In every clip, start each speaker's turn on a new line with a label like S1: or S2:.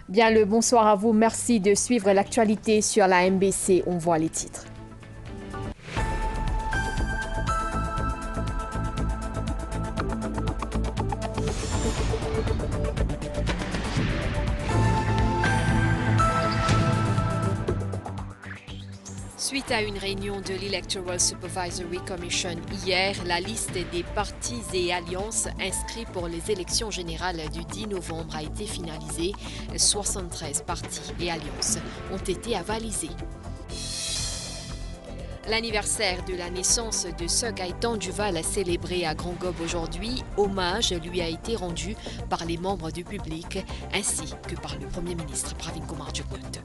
S1: Bien le bonsoir à vous, merci de suivre l'actualité sur la MBC. On voit les titres.
S2: Suite à une réunion de l'Electoral Supervisory Commission hier, la liste des partis et alliances inscrits pour les élections générales du 10 novembre a été finalisée. 73 partis et alliances ont été avalisés. L'anniversaire de la naissance de Sir Gaëtan Duval célébré à Grand-Gob aujourd'hui, hommage lui a été rendu par les membres du public ainsi que par le Premier ministre Pravin Kumar Jugnauth.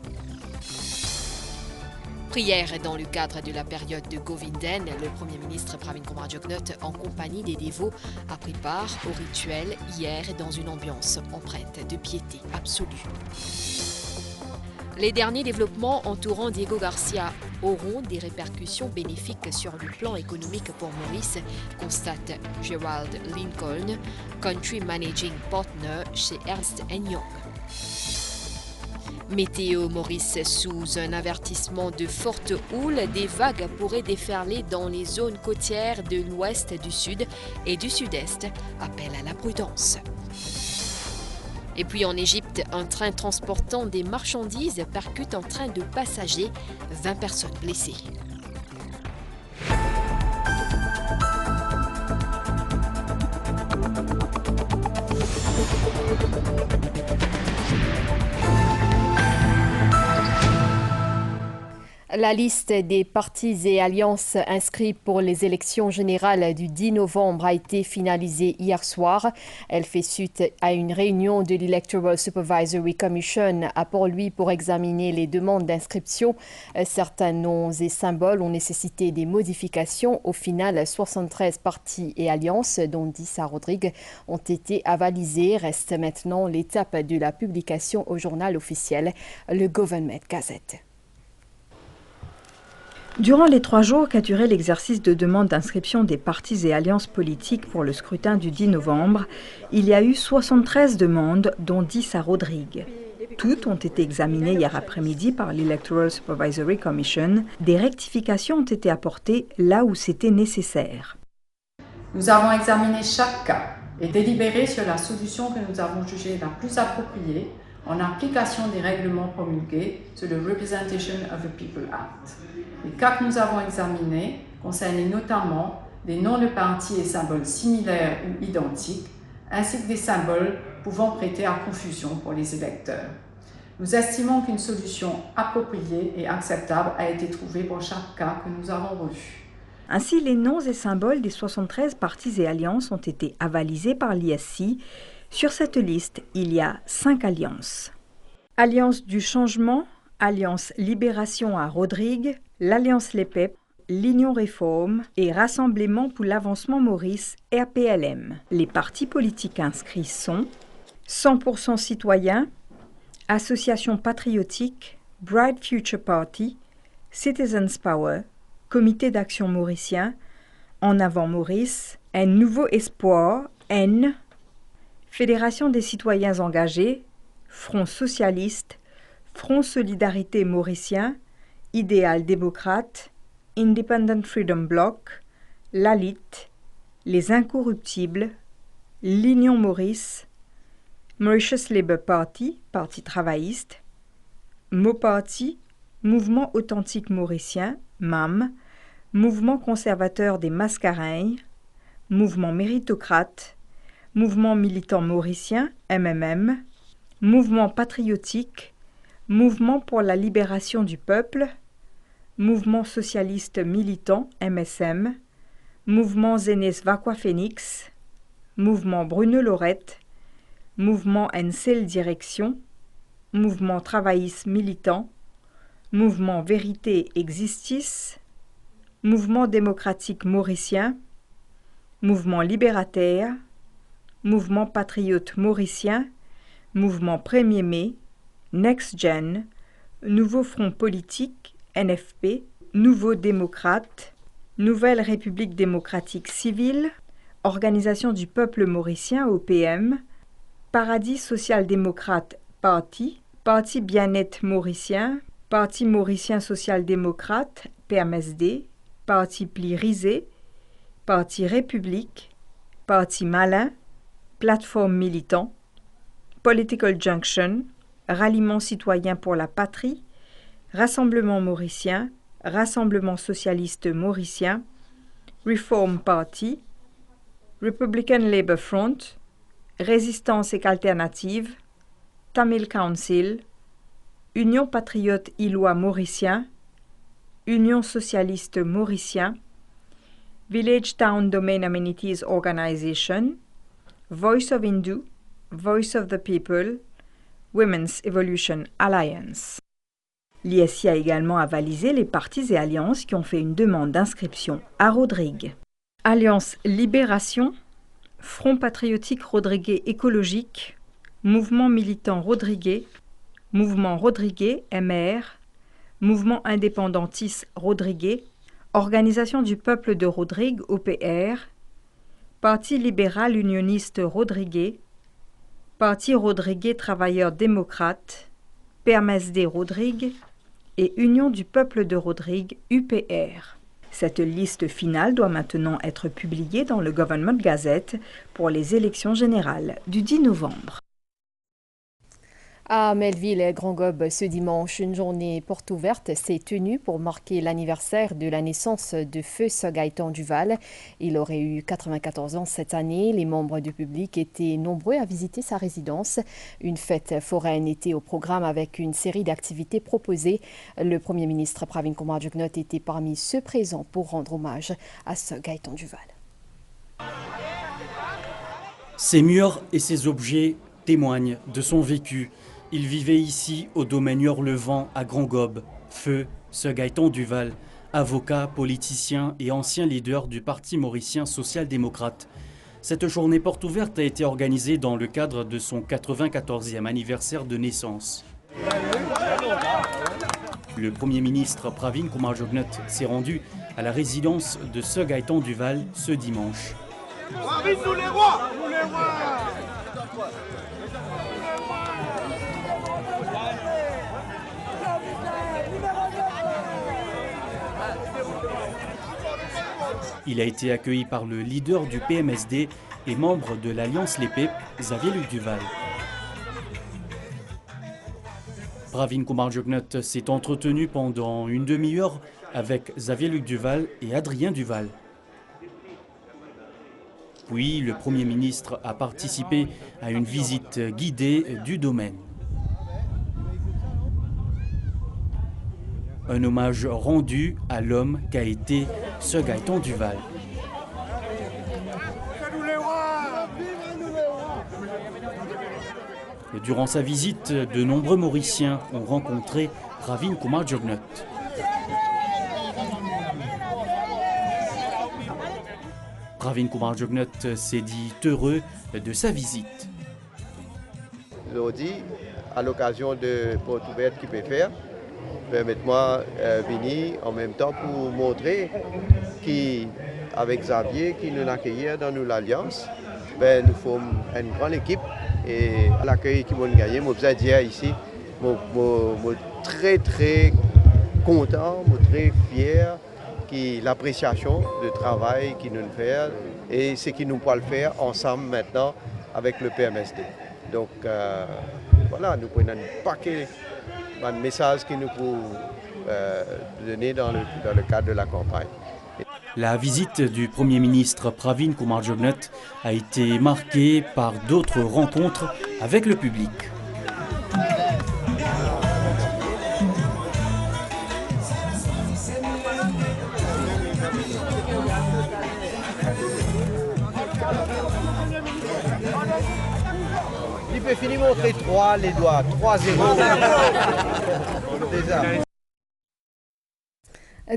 S2: Prière dans le cadre de la période de Govindan, le Premier ministre Pravin Kumar Jugnauth, en compagnie des dévots, a pris part au rituel hier dans une ambiance empreinte de piété absolue. Les derniers développements entourant Diego Garcia auront des répercussions bénéfiques sur le plan économique pour Maurice, constate Gerald Lincoln, Country Managing Partner chez Ernst & Young. Météo Maurice sous un avertissement de forte houle, des vagues pourraient déferler dans les zones côtières de l'ouest, du sud et du sud-est. Appel à la prudence. Et puis en Égypte, un train transportant des marchandises percute un train de passagers, 20 personnes blessées.
S1: La liste des partis et alliances inscrits pour les élections générales du 10 novembre a été finalisée hier soir. Elle fait suite à une réunion de l'Electoral Supervisory Commission à Port-Louis pour examiner les demandes d'inscription. Certains noms et symboles ont nécessité des modifications. Au final, 73 partis et alliances, dont 10 à Rodrigue, ont été avalisés. Reste maintenant l'étape de la publication au journal officiel, le Government Gazette.
S3: Durant les 3 jours qu'a duré l'exercice de demande d'inscription des partis et alliances politiques pour le scrutin du 10 novembre, il y a eu 73 demandes, dont 10 à Rodrigue. Toutes ont été examinées hier après-midi par l'Electoral Supervisory Commission. Des rectifications ont été apportées là où c'était nécessaire.
S4: Nous avons examiné chaque cas et délibéré sur la solution que nous avons jugée la plus appropriée en application des règlements promulgués sur le Representation of the People Act. Les cas que nous avons examinés concernaient notamment des noms de partis et symboles similaires ou identiques, ainsi que des symboles pouvant prêter à confusion pour les électeurs. Nous estimons qu'une solution appropriée et acceptable a été trouvée pour chaque cas que nous avons revu.
S3: Ainsi, les noms et symboles des 73 partis et alliances ont été avalisés par l'ISC. Sur cette liste, il y a 5 alliances. Alliance du Changement, Alliance Libération à Rodrigue, l'Alliance Les Peuples, l'Union Réforme et Rassemblement pour l'Avancement Maurice, RPLM. Les partis politiques inscrits sont 100% Citoyens, Association Patriotique, Bright Future Party, Citizens Power, Comité d'Action Mauricien, En Avant Maurice, Un Nouveau Espoir, N, Fédération des Citoyens Engagés, Front Socialiste, Front Solidarité Mauricien, Idéal Démocrate, Independent Freedom Bloc, l'ALIT, Les Incorruptibles, l'Union Maurice, Mauritius Labour Party, Parti travailliste, MoParty, Mouvement Authentique Mauricien, MAM, Mouvement Conservateur des Mascareignes, Mouvement Méritocrate, Mouvement Militant Mauricien, MMM, Mouvement Patriotique, Mouvement pour la Libération du Peuple, Mouvement Socialiste Militant, MSM, Mouvement Zénès Vaqua Phoenix, Mouvement Bruno Lorette, Mouvement NCL Direction, Mouvement Travailliste Militant, Mouvement Vérité Existis, Mouvement Démocratique Mauricien, Mouvement Libérateur, Mouvement Patriote Mauricien, Mouvement 1er mai, Next Gen, Nouveau Front Politique, NFP, Nouveau Démocrate, Nouvelle République Démocratique Civile, Organisation du Peuple Mauricien, OPM, Paradis Social-Démocrate Party, Parti Bien-être Mauricien, Parti Mauricien social-démocrate, PMSD, Parti Pli Risé, Parti République, Parti Malin, Plateforme Militant, Political Junction, Ralliement citoyen pour la patrie, Rassemblement mauricien, Rassemblement socialiste mauricien, Reform Party, Republican Labour Front, Résistance et Alternative, Tamil Council, Union patriote illois mauricien, Union socialiste mauricien, Village Town Domain Amenities Organization, Voice of Hindu, Voice of the People, Women's Evolution Alliance. L'ISI a également avalisé les partis et alliances qui ont fait une demande d'inscription à Rodrigue. Alliance Libération, Front patriotique rodriguais écologique, Mouvement militant rodriguais, Mouvement rodriguais MR, Mouvement indépendantiste rodriguais, Organisation du peuple de Rodrigue OPR, Parti libéral unioniste rodriguais, Parti rodriguais travailleurs démocrates, PMSD Rodrigue et Union du peuple de Rodrigue UPR. Cette liste finale doit maintenant être publiée dans le Government Gazette pour les élections générales du 10 novembre.
S1: À Melville et Grand Gobe, ce dimanche, une journée porte ouverte s'est tenue pour marquer l'anniversaire de la naissance de feu Gaëtan Duval. Il aurait eu 94 ans cette année. Les membres du public étaient nombreux à visiter sa résidence. Une fête foraine était au programme avec une série d'activités proposées. Le Premier ministre Pravin Kumar Jugnauth était parmi ceux présents pour rendre hommage à Gaëtan Duval.
S5: Ses murs et ses objets témoignent de son vécu. Il vivait ici au domaine Hurlevent à Grand Gobe. Feu Gaëtan Duval, avocat, politicien et ancien leader du Parti mauricien social-démocrate. Cette journée porte ouverte a été organisée dans le cadre de son 94e anniversaire de naissance. Le Premier ministre Pravin Kumar Jugnauth s'est rendu à la résidence de Gaëtan Duval ce dimanche. Il a été accueilli par le leader du PMSD et membre de l'Alliance Les Pep, Xavier-Luc Duval. Pravin Kumar Jugnauth s'est entretenu pendant une demi-heure avec Xavier-Luc Duval et Adrien Duval. Puis, le Premier ministre a participé à une visite guidée du domaine. Un hommage rendu à l'homme qu'a été Gaëtan Duval. Durant sa visite, de nombreux Mauriciens ont rencontré Pravin Kumar Jugnauth. Pravin Kumar Jugnauth s'est dit heureux de sa visite.
S6: Aujourd'hui, à l'occasion de porte ouverte qu'il peut faire, permettez-moi venir en même temps pour montrer qu'avec Xavier, qui nous accueille dans nous l'Alliance, nous formons une grande équipe et à l'accueil qui m'a gagné, je vous dire ici, je suis très content, je suis très fier de l'appréciation du travail qu'il nous fait et ce qu'il nous peut le faire ensemble maintenant avec le PMSD. Donc voilà, nous prenons un paquet de messages qu'il nous peut donner dans le cadre de la campagne.
S5: La visite du Premier ministre Pravin Kumar Jugnauth a été marquée par d'autres rencontres avec le public.
S6: Il peut finir montrer 3, les doigts, 3-0.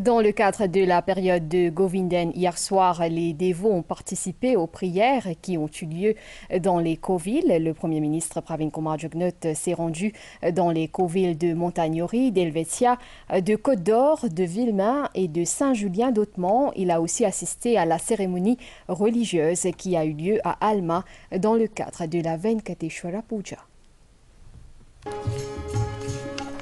S1: Dans le cadre de la période de Govinden, hier soir, les dévots ont participé aux prières qui ont eu lieu dans les covilles. Le Premier ministre Pravin Kumar Jugnauth s'est rendu dans les covilles de Montagnori, d'Helvetia, de Côte-d'Or, de Villemain et de Saint-Julien d'Hautemont. Il a aussi assisté à la cérémonie religieuse qui a eu lieu à Alma dans le cadre de la Venkateshwara Puja.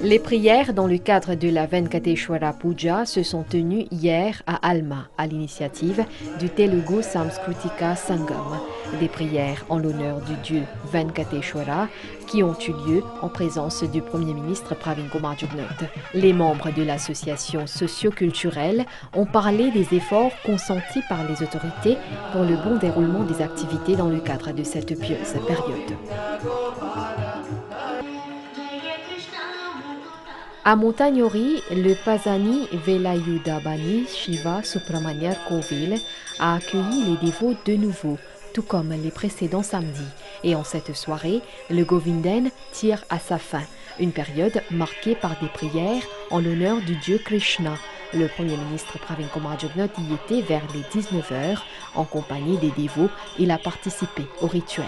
S1: Les prières dans le cadre de la Venkateshwara Puja se sont tenues hier à Alma, à l'initiative du Telugu Samskritika Sangam. Des prières en l'honneur du dieu Venkateshwara qui ont eu lieu en présence du Premier ministre Pravin Kumar Jugnauth. Les membres de l'association socio-culturelle ont parlé des efforts consentis par les autorités pour le bon déroulement des activités dans le cadre de cette pieuse période. À Montagnori, le Pasani Velayudhabani Shiva Subramanyar Kovil a accueilli les dévots de nouveau, tout comme les précédents samedis. Et en cette soirée, le Govinden tire à sa fin, une période marquée par des prières en l'honneur du dieu Krishna. Le Premier ministre Pravin Kumar Jugnauth y était vers les 19h. En compagnie des dévots, il a participé au rituel.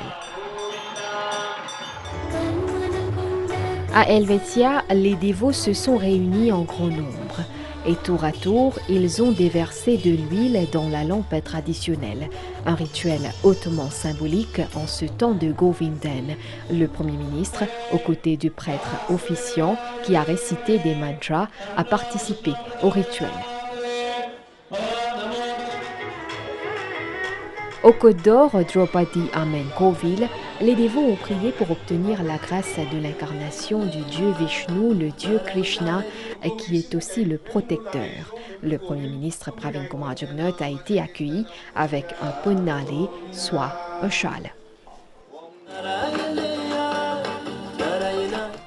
S1: À Helvetia, les dévots se sont réunis en grand nombre et tour à tour, ils ont déversé de l'huile dans la lampe traditionnelle. Un rituel hautement symbolique en ce temps de Govinden. Le Premier ministre, aux côtés du prêtre officiant qui a récité des mantras, a participé au rituel. Au Côte d'Or, Draupadi Amen Kovil, les dévots ont prié pour obtenir la grâce de l'incarnation du dieu Vishnu, le dieu Krishna, qui est aussi le protecteur. Le Premier ministre Pravin Kumar Jugnauth a été accueilli avec un ponnale, soit un châle.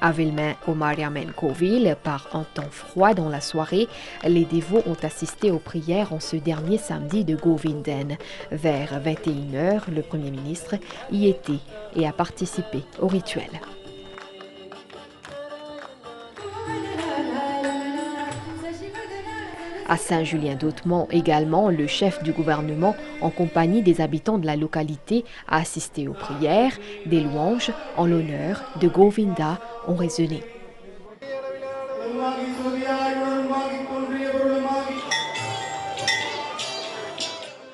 S1: À Vilmain, au Mariamen Kovil, par un temps froid dans la soirée, les dévots ont assisté aux prières en ce dernier samedi de Govinden. Vers 21h, le Premier ministre y était et a participé au rituel. À Saint-Julien-d'Hautemont également, le chef du gouvernement, en compagnie des habitants de la localité, a assisté aux prières. Des louanges en l'honneur de Govinda ont résonné.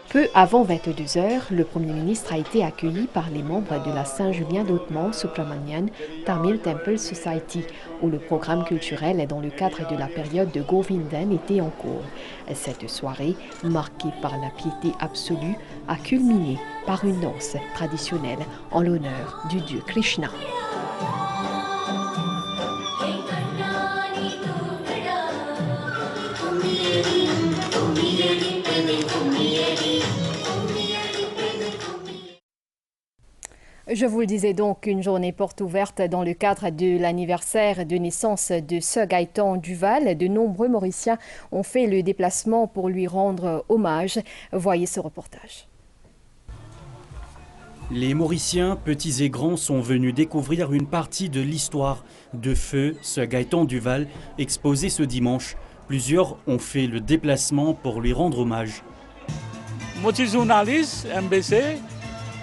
S1: Peu avant 22h, le Premier ministre a été accueilli par les membres de la Saint-Julien-d'Hautemont Subramanian Tamil Temple Society, où le programme culturel dans le cadre de la période de Govinden était en cours. Cette soirée, marquée par la piété absolue, a culminé par une danse traditionnelle en l'honneur du dieu Krishna. Je vous le disais donc, une journée porte ouverte dans le cadre de l'anniversaire de naissance de Sir Gaëtan Duval. De nombreux Mauriciens ont fait le déplacement pour lui rendre hommage. Voyez ce reportage.
S5: Les Mauriciens, petits et grands, sont venus découvrir une partie de l'histoire de feu Sir Gaëtan Duval, exposée ce dimanche. Plusieurs ont fait le déplacement pour lui rendre hommage.
S7: Moi, je suis journaliste, MBC.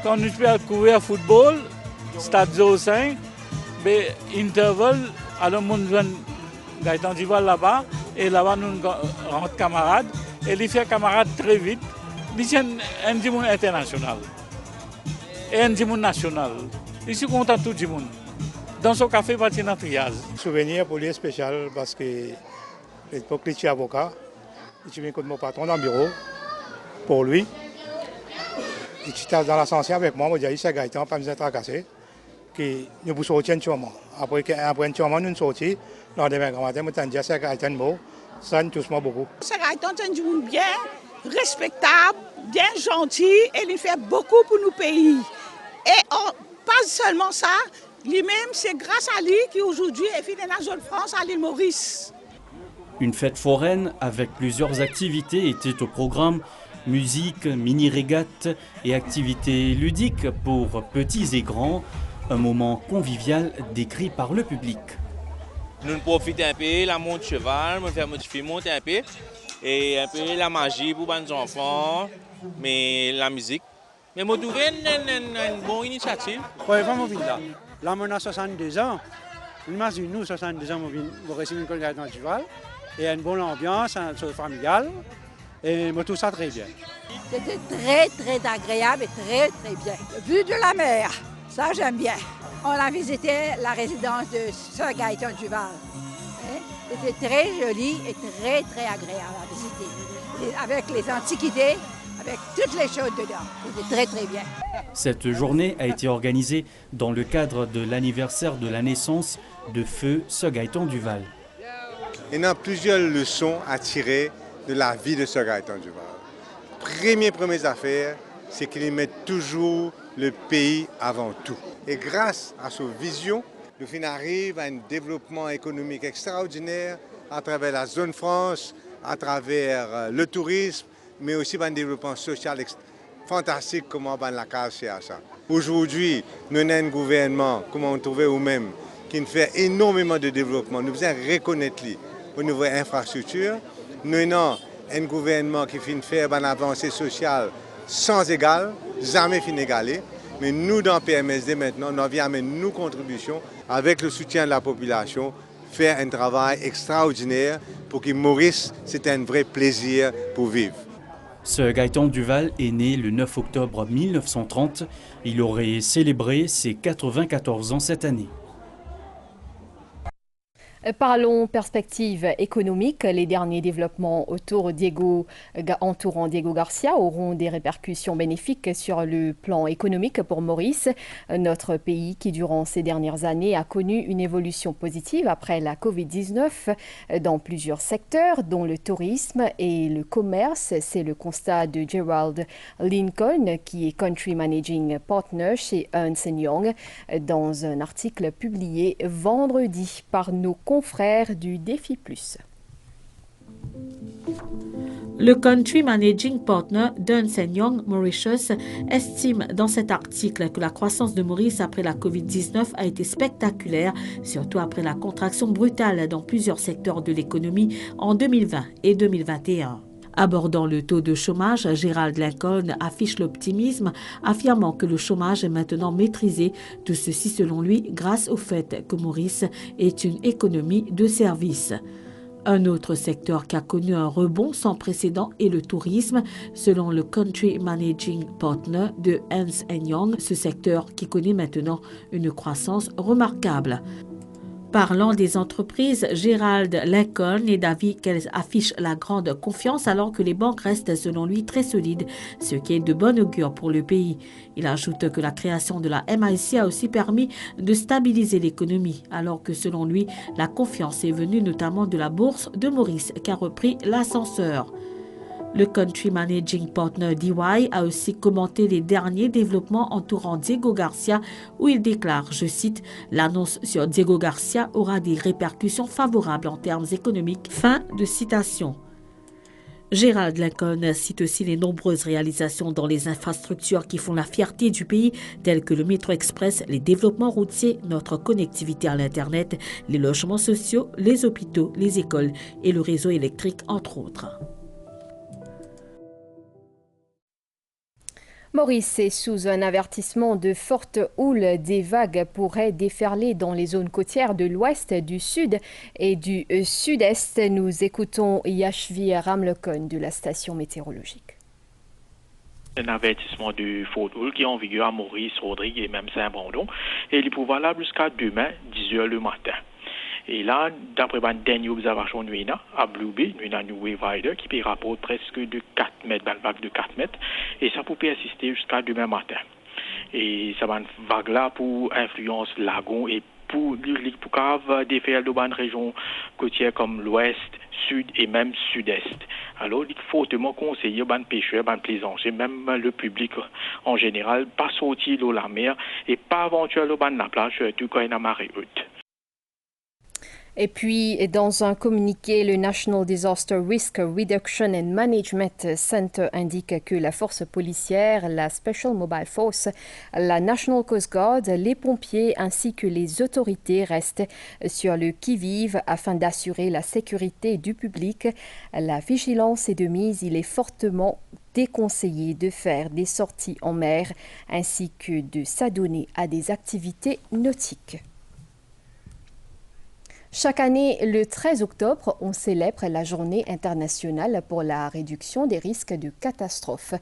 S7: Quand nous faisons couvrir football, Stade 05, intervalle, alors nous jouons Gaëtan Duval là-bas, et là-bas nous rentrons camarades, et il fait camarades très vite. C'est un monde international et un monde national. Je suis content de tout le monde. Dans ce café, il y a un triage.
S8: Souvenir pour lui spécial parce que l'époque, je suis avocat. Je viens avec mon patron dans le bureau pour lui. Il était dans l'ascenseur avec moi, je dis à Gaëtan, pas me tracasser, que nous vous sortions un moment. Après un moment, nous sortions, le lendemain matin, je dis à Gaëtan, ça nous touche beaucoup.
S9: Sir Gaëtan est un homme bien respectable, bien gentil, et il fait beaucoup pour nos pays. Et pas seulement ça, lui-même, c'est grâce à lui qu'aujourd'hui, il est dans la zone France à l'île Maurice.
S5: Une fête foraine avec plusieurs activités était au programme. Musique, mini-régates et activités ludiques pour petits et grands. Un moment convivial décrit par le public.
S10: Nous profitons un peu de la montre cheval, nous faisons monter un peu, et un peu la magie pour les enfants, mais la musique. Mais je trouve une bonne initiative.
S11: Oui, vraiment bien là. Là, on a 62 ans. Nous, 62 ans, nous recevons une collègue dans le cheval. Et une bonne ambiance, un truc familial. Et moi, tout ça très bien.
S12: C'était très, très agréable et très, très bien. Vue de la mer, ça j'aime bien. On a visité la résidence de Sir Gaëtan Duval. C'était très joli et très, très agréable à visiter. Avec les antiquités, avec toutes les choses dedans. C'était très, très bien.
S5: Cette journée a été organisée dans le cadre de l'anniversaire de la naissance de Feu Sir Gaëtan Duval.
S13: Il y a plusieurs leçons à tirer de la vie de Sir Gaëtan Duval. Première affaire, c'est qu'il met toujours le pays avant tout. Et grâce à sa vision, le fin arrive à un développement économique extraordinaire à travers la zone France, à travers le tourisme, mais aussi un développement social fantastique comme on la case chez ça. Aujourd'hui, nous avons un gouvernement, comme on trouve nous-mêmes, qui fait énormément de développement. Nous devons reconnaître au niveau infrastructure. Nous avons un gouvernement qui fait faire une avancée sociale sans égal, jamais inégalée. Mais nous, dans PMSD, maintenant, nous avons amené nos contributions avec le soutien de la population, faire un travail extraordinaire pour que Maurice, c'est un vrai plaisir pour vivre.
S5: Sir Gaëtan Duval est né le 9 octobre 1930. Il aurait célébré ses 94 ans cette année.
S1: Parlons perspective économique. Les derniers développements entourant Diego Garcia auront des répercussions bénéfiques sur le plan économique pour Maurice, notre pays qui, durant ces dernières années, a connu une évolution positive après la Covid-19 dans plusieurs secteurs, dont le tourisme et le commerce. C'est le constat de Gerald Lincoln, qui est Country Managing Partner chez Ernst & Young, dans un article publié vendredi par nos confrères du Défi Plus.
S14: Le Country Managing Partner d'Ernst & Young Mauritius estime dans cet article que la croissance de Maurice après la COVID-19 a été spectaculaire, surtout après la contraction brutale dans plusieurs secteurs de l'économie en 2020 et 2021. Abordant le taux de chômage, Gerald Lincoln affiche l'optimisme, affirmant que le chômage est maintenant maîtrisé, tout ceci selon lui grâce au fait que Maurice est une économie de services. Un autre secteur qui a connu un rebond sans précédent est le tourisme, selon le Country Managing Partner de Ernst & Young, ce secteur qui connaît maintenant une croissance remarquable. Parlant des entreprises, Gerald Lincoln est d'avis qu'elles affichent la grande confiance alors que les banques restent selon lui très solides, ce qui est de bon augure pour le pays. Il ajoute que la création de la MIC a aussi permis de stabiliser l'économie, alors que selon lui, la confiance est venue notamment de la bourse de Maurice qui a repris l'ascenseur. Le Country Managing Partner DY a aussi commenté les derniers développements entourant Diego Garcia où il déclare, je cite, « L'annonce sur Diego Garcia aura des répercussions favorables en termes économiques. » Fin de citation. Gerald Lincoln cite aussi les nombreuses réalisations dans les infrastructures qui font la fierté du pays, telles que le métro express, les développements routiers, notre connectivité à l'Internet, les logements sociaux, les hôpitaux, les écoles et le réseau électrique, entre autres.
S1: Maurice est sous un avertissement de forte houle. Des vagues pourraient déferler dans les zones côtières de l'ouest, du sud et du sud-est. Nous écoutons Yashvi Ramlekon de la station météorologique.
S15: Un avertissement de forte houle qui est en vigueur à Maurice, Rodrigue et même Saint-Brandon. Et il est valable jusqu'à demain, 10h le matin. Et là, d'après ma dernière observation, nous avons à Blue Bay, nous avons un wave rider qui peut rapporter presque de 4 mètres, une vague de 4 mètres, et ça peut persister jusqu'à demain matin. Et ça va une vague là pour influence lagon et pour défaire de bonnes régions côtières comme l'ouest, sud et même sud-est. Alors, il faut fortement conseiller aux pêcheurs, aux plaisanciers, même le public en général, pas sortir de la mer et pas aventurer dans la plage, surtout quand il y a marée haute.
S1: Et puis, dans un communiqué, le National Disaster Risk Reduction and Management Center indique que la force policière, la Special Mobile Force, la National Coast Guard, les pompiers ainsi que les autorités restent sur le qui-vive afin d'assurer la sécurité du public. La vigilance est de mise. Il est fortement déconseillé de faire des sorties en mer ainsi que de s'adonner à des activités nautiques. Chaque année, le 13 octobre, on célèbre la Journée internationale pour la réduction des risques de catastrophes.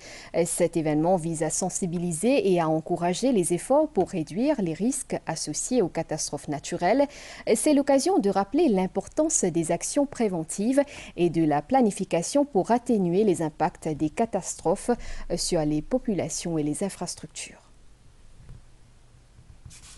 S1: Cet événement vise à sensibiliser et à encourager les efforts pour réduire les risques associés aux catastrophes naturelles. C'est l'occasion de rappeler l'importance des actions préventives et de la planification pour atténuer les impacts des catastrophes sur les populations et les infrastructures.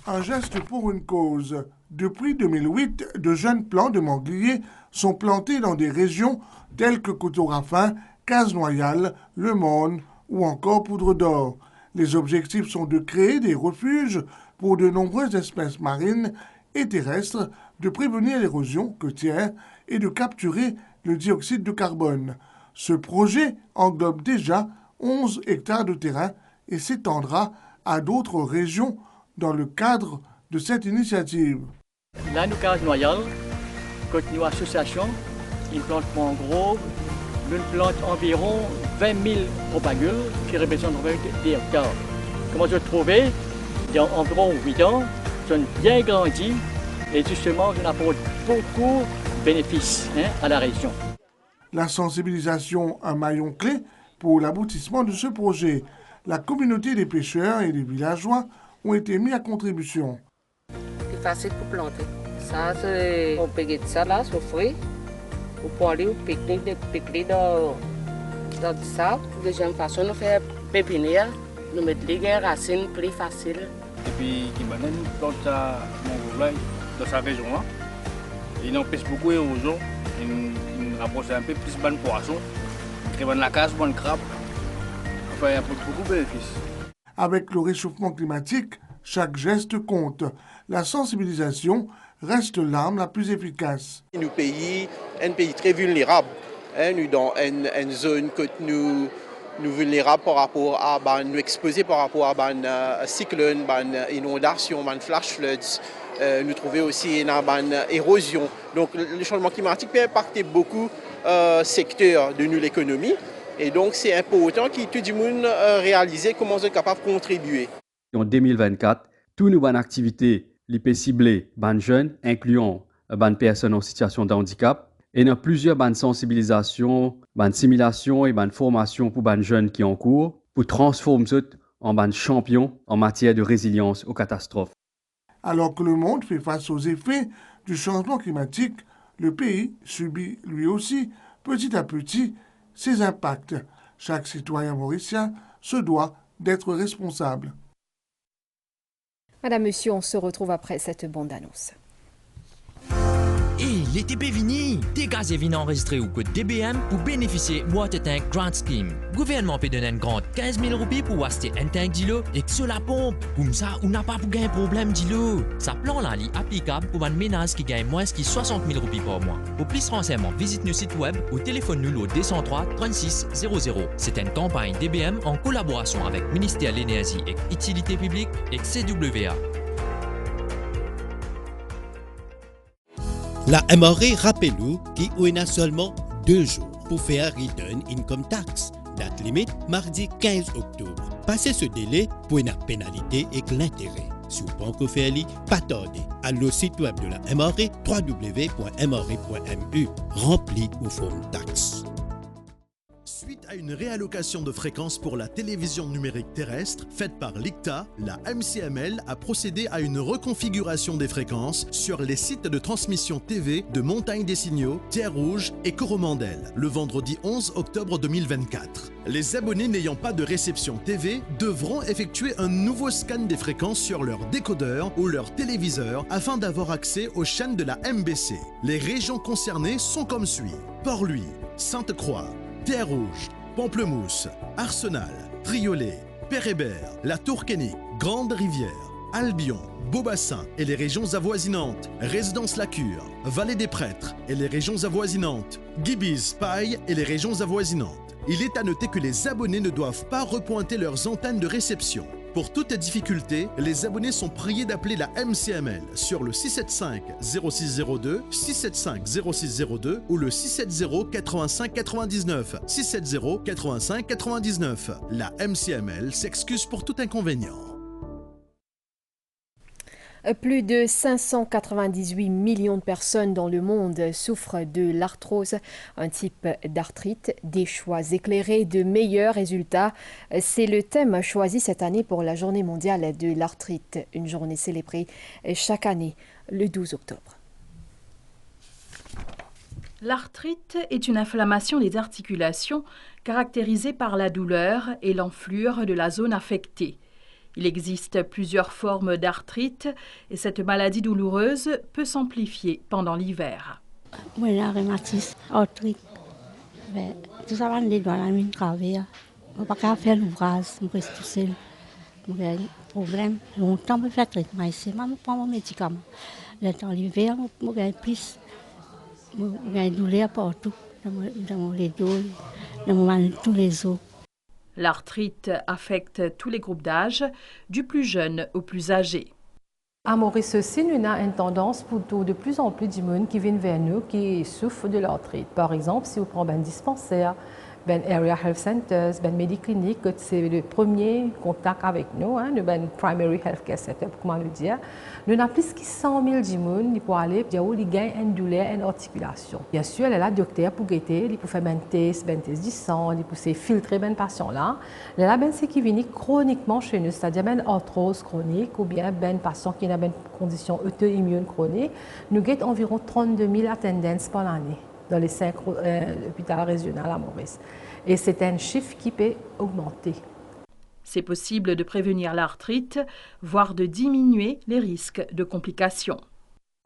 S16: Un geste pour une cause. Depuis 2008, de jeunes plants de mangliers sont plantés dans des régions telles que Coteau-Raffin, Case-Noyal, Le Monde ou encore Poudre d'Or. Les objectifs sont de créer des refuges pour de nombreuses espèces marines et terrestres, de prévenir l'érosion côtière et de capturer le dioxyde de carbone. Ce projet englobe déjà 11 hectares de terrain et s'étendra à d'autres régions dans le cadre de cette initiative.
S17: Là, nous, Case-Noyal, nous association, une plante mangrove, nous plante environ 20 000 propagules qui représentent 20 hectares. Comment se trouver, dans environ 8 ans, sont bien grandis et justement, on apporte beaucoup de bénéfices à la région.
S16: La sensibilisation, un maillon clé pour l'aboutissement de ce projet. La communauté des pêcheurs et des villageois ont été mis à contribution.
S18: C'est facile pour planter. Ça, c'est on peut mettre ça là, sur fruit. On peut aller au pique-nique dans du sable. Deuxième façon, on fait pépinière. Nous mettons les racines plus faciles.
S11: Et puis, qui banane plante ça dans sa région là. Il empêche beaucoup l'érosion. Il rapproche un peu plus de poissons. Il crée la casse, bonne crabe. Enfin, il apporte beaucoup de bénéfices.
S16: Avec le réchauffement climatique, chaque geste compte. La sensibilisation reste l'arme la plus efficace.
S19: Nous pays, un pays très vulnérable. Nous dans une zone que nous vulnérables par rapport à nous exposer par rapport à cyclones, inondations, flash floods. Nous trouvons aussi une érosion. Donc le changement climatique peut impacter beaucoup secteurs de l'économie. Et donc, c'est important que tout le monde réalise comment on est capable de contribuer.
S20: En 2024, toutes nos activités sont ciblées les jeunes, incluant les personnes en situation de handicap. Et il y a plusieurs sensibilisations, simulations et formations pour les jeunes qui sont en cours pour transformer en champions en matière de résilience aux catastrophes.
S16: Alors que le monde fait face aux effets du changement climatique, le pays subit lui aussi, petit à petit, ses impacts. Chaque citoyen mauricien se doit d'être responsable.
S1: Madame, Monsieur, on se retrouve après cette bande-annonce.
S21: Hey, l'été est fini! T'es gazé vient enregistrer au code DBM pour bénéficier de Water Tank Grant Scheme. Le gouvernement peut donner une grande 15 000 roupies pour acheter un tank d'îlot et que sur la pompe. Comme ça, on n'a pas pour gagner un problème d'îlot. Ça plan là, est applicable pour un ménage qui gagne moins de 60 000 roupies par mois. Pour plus de renseignements, visite nos sites web ou téléphone-nous au 203 36 00. C'est une campagne DBM en collaboration avec le ministère de l'Énergie et Utilité publique et CWA.
S22: La MRE rappelle-nous qu'il y a seulement 2 jours pour faire Return Income Tax. Date limite, mardi 15 octobre. Passez ce délai pour une pénalité et l'intérêt. Si vous ne pouvez pas faire, pas tarder. Allez au site web de la MRE, www.mre.mu. Remplis vos formes taxes.
S23: Suite à une réallocation de fréquences pour la télévision numérique terrestre faite par l'ICTA, la MCML a procédé à une reconfiguration des fréquences sur les sites de transmission TV de Montagne des Signaux, Terre-Rouge et Coromandel le vendredi 11 octobre 2024. Les abonnés n'ayant pas de réception TV devront effectuer un nouveau scan des fréquences sur leur décodeur ou leur téléviseur afin d'avoir accès aux chaînes de la MBC. Les régions concernées sont comme suit: Port-Louis, Sainte-Croix, Terre-Rouge, Pamplemousse, Arsenal, Triolet, Père-Hébert, La Tour-Kenny, Grande-Rivière, Albion, Beaubassin et les régions avoisinantes, Résidence-la-Cure, Vallée-des-Prêtres et les régions avoisinantes, Gibis, Paille et les régions avoisinantes. Il est à noter que les abonnés ne doivent pas repointer leurs antennes de réception. Pour toute difficulté, les abonnés sont priés d'appeler la MCML sur le 675-0602, 675-0602 ou le 670-85-99, 670-85-99. La MCML s'excuse pour tout inconvénient.
S1: Plus de 598 millions de personnes dans le monde souffrent de l'arthrose, un type d'arthrite. Des choix éclairés, de meilleurs résultats. C'est le thème choisi cette année pour la Journée mondiale de l'arthrite, une journée célébrée chaque année le 12 octobre.
S2: L'arthrite est une inflammation des articulations caractérisée par la douleur et l'enflure de la zone affectée. Il existe plusieurs formes d'arthrite et cette maladie douloureuse peut s'amplifier pendant l'hiver.
S3: Moi, j'ai un rhumatisme, arthrite. Tout ça va me doigts dans une travers. Je ne peux pas faire l'ouvrage, je reste tout seul. J'ai un problème. Longtemps, je fais traitement ici. Je prends mon médicament. Dans l'hiver, j'ai plus. J'ai une douleur partout, dans les dos, dans tous les os.
S2: L'arthrite affecte tous les groupes d'âge, du plus jeune au plus âgé.
S4: À Maurice aussi, nous avons une tendance pour de plus en plus de monde qui viennent vers nous qui souffrent de l'arthrite. Par exemple, si vous prenez un dispensaire, ben Area Health Centers, ben Mediclinic, c'est le premier contact avec nous, ben Primary Health Care Center, comment le dire. Nous avons plus de 100 000 personnes pour aller dire où ils gagnent une douleur, une articulation. Bien sûr, elle est là, docteur pour guetter, pour faire un test du sang, pour filtrer les patients là. Là, ben c'est qui viennent chroniquement chez nous, c'est-à-dire ben arthrose chronique ou bien ben patient qui a une condition auto-immune chronique. Nous avons environ 32 000 attendances par l'année dans les 5 hôpitaux régionaux à Maurice. Et c'est un chiffre qui peut augmenter.
S2: C'est possible de prévenir l'arthrite, voire de diminuer les risques de complications.